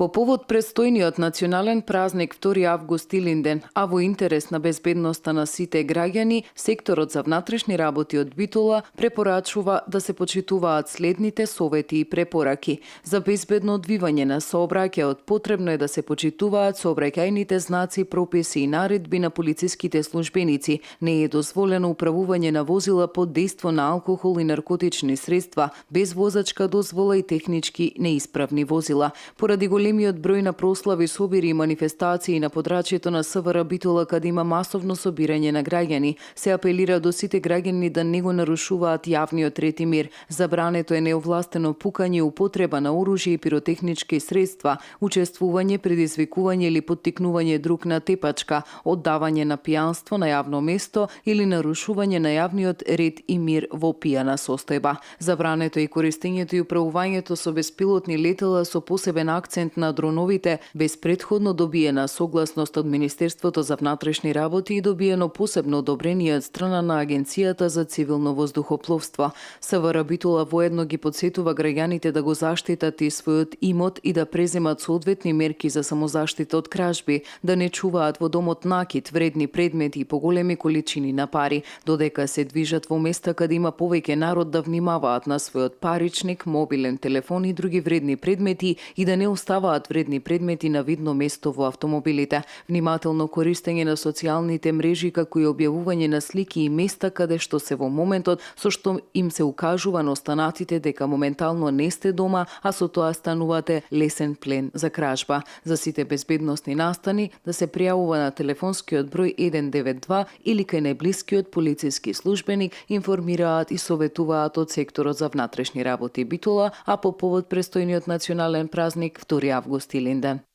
По повод престојниот национален празник 2 август Илинден, а во интерес на безбедноста на сите граѓани, секторот за внатрешни работи од Битола препорачува да се почитуваат следните совети и препораки. За безбедно одвивање на сообраќајот потребно е да се почитуваат сообраќајните знаци, прописи и наредби на полициските службеници. Не е дозволено управување на возила под дејство на алкохол и наркотични средства, без возачка дозвола и технички неисправни возила. Поради големиот број на прослави, собири и манифестации на подрачјето на СВР Битола, каде има масовно собирање на граѓани, се апелира до сите граѓани да не го нарушуваат јавниот ред и мир. Забрането е неовластено пукање, употреба на оружје и пиротехнички средства, учествување, предизвикување или поттикнување друг на тепачка, оддавање на пијанство на јавно место или нарушување на јавниот ред и мир во пијана состојба. Забрането е и користењето и управувањето со беспилотни летела со посебен акцент на дроновите, без претходно добиена согласност од Министерството за внатрешни работи и добиено посебно одобрение од страна на Агенцијата за цивилно воздухопловство. СВР Битола воедно ги подсетува граѓаните да го заштитат и својот имот и да преземат соодветни мерки за самозаштита од кражби, да не чуваат во домот накит, вредни предмети и поголеми количини на пари, додека се движат во места каде има повеќе народ, да внимаваат на својот паричник, мобилен телефон и други вредни предмети и да не оставаат вредни предмети на видно место во автомобилите. Внимателно користење на социјалните мрежи, како и објавување на слики и места каде што се во моментот, со што им се укажува на останатите дека моментално не сте дома, а со тоа станувате лесен плен за кражба. За сите безбедносни настани да се пријавува на телефонскиот број 192 или кај најблискиот полициски службеник, информираат и советуваат од секторот за внатрешни работи Битола, а по повод престојниот национален празник 2 август Илинден.